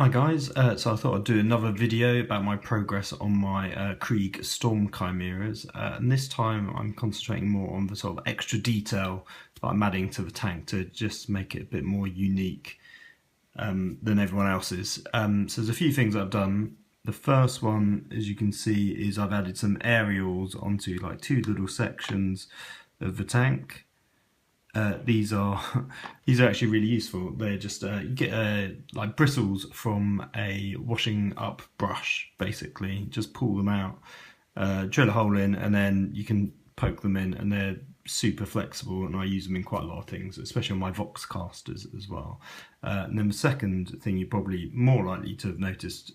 Hi guys, so I thought I'd do another video about my progress on my Krieg Storm Chimeras, and this time I'm concentrating more on the sort of extra detail that I'm adding to the tank to just make it a bit more unique than everyone else's. So there's a few things I've done. The first one, as you can see, is I've added some aerials onto like two little sections of the tank. These are actually really useful. They're just you get like bristles from a washing up brush, basically. Just pull them out, drill a hole in, and then you can poke them in, and they're super flexible. And I use them in quite a lot of things, especially on my Vox casters as well. And then the second thing you're probably more likely to have noticed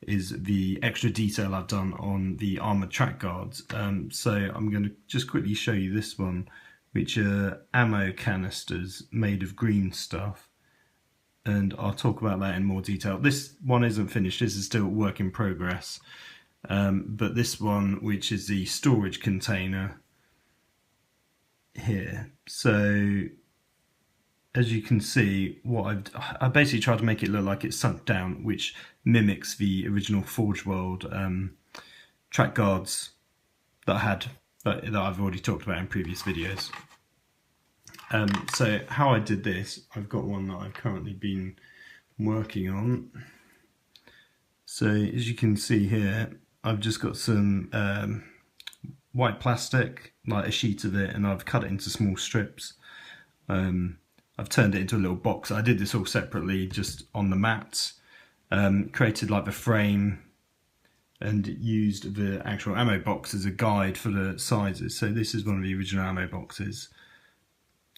is the extra detail I've done on the armoured track guards. So I'm going to just quickly show you this one, which are ammo canisters made of green stuff, and I'll talk about that in more detail. This one isn't finished, this is still a work in progress, but this one, which is the storage container here, so as you can see, I basically tried to make it look like it's sunk down, which mimics the original Forge World track guards that I had, that I've already talked about in previous videos. So how I did this, I've got one that I've currently been working on. So as you can see here, I've just got some white plastic, like a sheet of it, and I've cut it into small strips. I've turned it into a little box. I did this all separately, just on the mats. Created like the frame and used the actual ammo box as a guide for the sizes. So this is one of the original ammo boxes.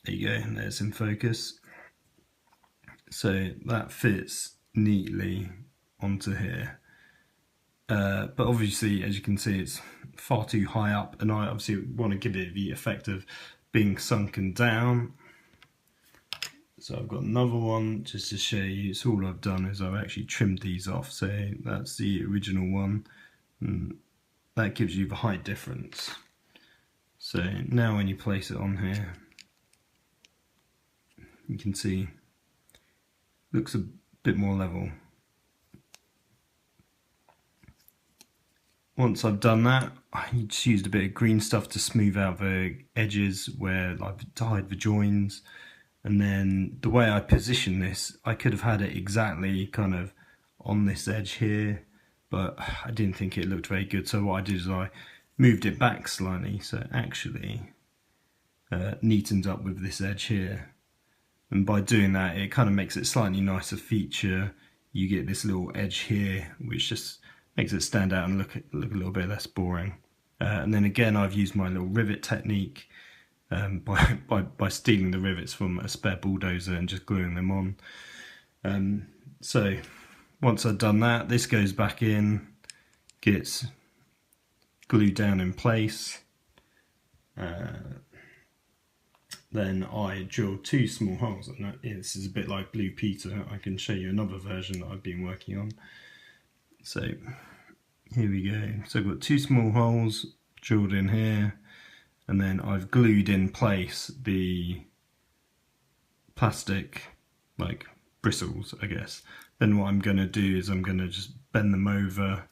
There you go, and there's in focus. So that fits neatly onto here. But obviously, as you can see, it's far too high up, and I obviously want to give it the effect of being sunken down. So I've got another one just to show you. So all I've done is I've actually trimmed these off. So that's the original one, and that gives you the height difference. So now when you place it on here, you can see it looks a bit more level. Once I've done that, I just used a bit of green stuff to smooth out the edges where I've dyed the joins. And then the way I position this, I could have had it exactly kind of on this edge here, but I didn't think it looked very good. So what I did is I moved it back slightly, so it actually neatens up with this edge here. And by doing that, it kind of makes it slightly nicer feature. You get this little edge here, which just makes it stand out and look a little bit less boring. And then again, I've used my little rivet technique by stealing the rivets from a spare bulldozer and just gluing them on. So once I've done that, this goes back in, gets glued down in place. Then I drilled two small holes, and this is a bit like Blue Peter. I can show you another version that I've been working on. So here we go. So I've got two small holes drilled in here, and then I've glued in place the plastic like bristles, I guess. Then what I'm going to do is I'm going to just bend them over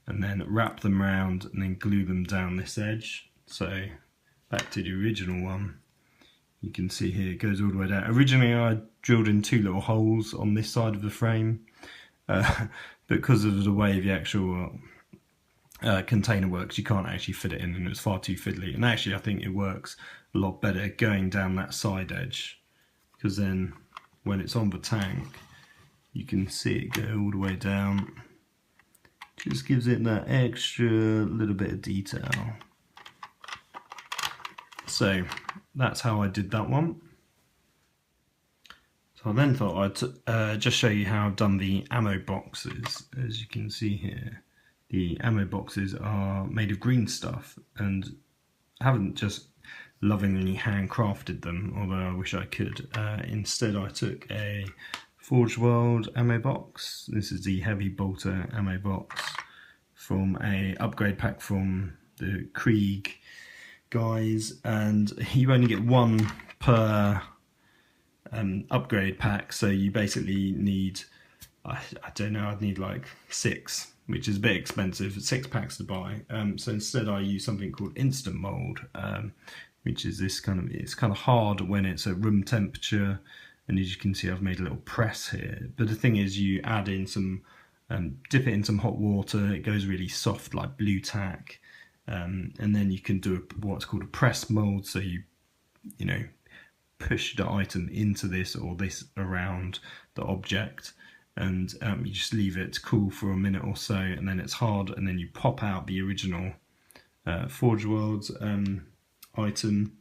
and then wrap them around and then glue them down this edge. So back to the original one. You can see here it goes all the way down. Originally I drilled in two little holes on this side of the frame, because of the way the actual container works, you can't actually fit it in, and it's far too fiddly. And actually I think it works a lot better going down that side edge, because then when it's on the tank you can see it go all the way down. Just gives it that extra little bit of detail. So that's how I did that one. So I then thought I'd just show you how I've done the ammo boxes. As you can see here, the ammo boxes are made of green stuff, and I haven't just lovingly handcrafted them, although I wish I could. Instead I took a Forge World ammo box. This is the heavy bolter ammo box from a upgrade pack from the Krieg guys, and you only get one per upgrade pack, so you basically need I don't know, I'd need like 6, which is a bit expensive, 6 packs to buy. So instead I use something called instant mold, which is this it's kind of hard when it's at room temperature. And as you can see, I've made a little press here. But the thing is, you add in some, dip it in some hot water, it goes really soft like blue tack. And then you can do what's called a press mold. So you know, push the item into this or this around the object, and you just leave it to cool for a minute or so, and then it's hard, and then you pop out the original Forge Worlds item,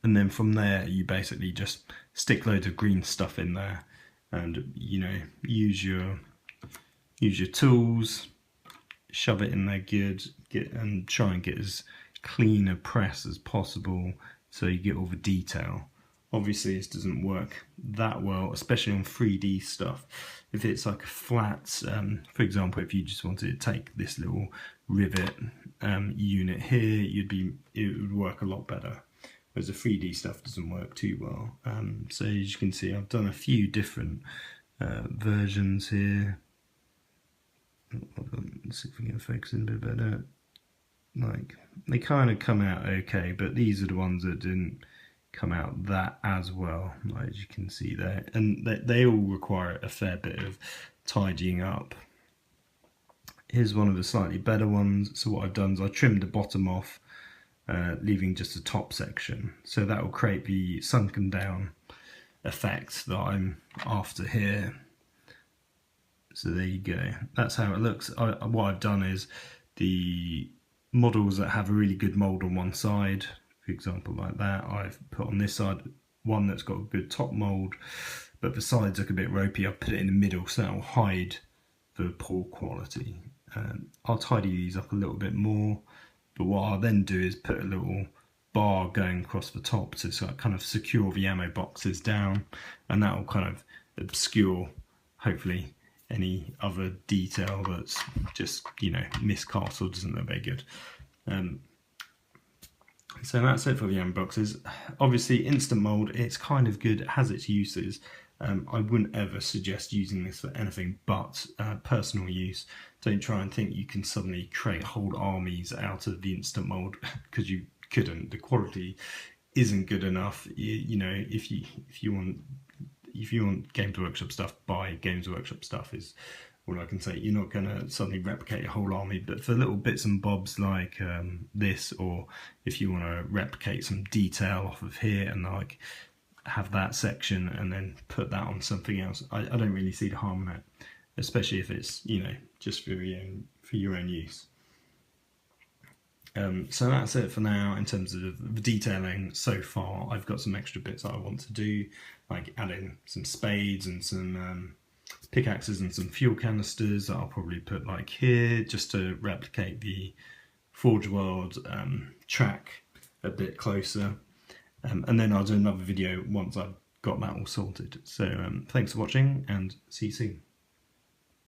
and then from there you basically just stick loads of green stuff in there, and you know, use your tools, shove it in there good, and try and get as clean a press as possible so you get all the detail. Obviously this doesn't work that well, especially on 3D stuff. If it's like a flat, for example, if you just wanted to take this little rivet unit here, it would work a lot better. Whereas the 3D stuff doesn't work too well. So as you can see, I've done a few different versions here. Let's see if we can focus in a bit better. Like, they kind of come out okay, but these are the ones that didn't come out that as well, like as you can see there, and they all require a fair bit of tidying up. Here's one of the slightly better ones. So what I've done is I trimmed the bottom off, leaving just the top section, so that will create the sunken down effect that I'm after here. So there you go, that's how it looks. What I've done is the models that have a really good mold on one side, for example like that, I've put on this side one that's got a good top mold, but the sides look a bit ropey. I've put it in the middle so that will hide the poor quality. I'll tidy these up a little bit more, but what I'll then do is put a little bar going across the top to sort of kind of secure the ammo boxes down, and that will kind of obscure, hopefully, any other detail that's just, you know, miscast or doesn't look very good. So that's it for the ammo boxes. Obviously instant mold, it's kind of good, it has its uses. I wouldn't ever suggest using this for anything but personal use. Don't try and think you can suddenly create whole armies out of the instant mold, because you couldn't. The quality isn't good enough. You know, if you want Games Workshop stuff, buy Games Workshop stuff, is all I can say. You're not going to suddenly replicate a whole army, but for little bits and bobs like this, or if you want to replicate some detail off of here and like have that section and then put that on something else, I don't really see the harm in that, especially if it's, you know, just for your own use. So that's it for now in terms of the detailing so far. I've got some extra bits that I want to do, like adding some spades and some pickaxes and some fuel canisters that I'll probably put like here, just to replicate the Forge World track a bit closer. And then I'll do another video once I've got that all sorted. So thanks for watching, and see you soon.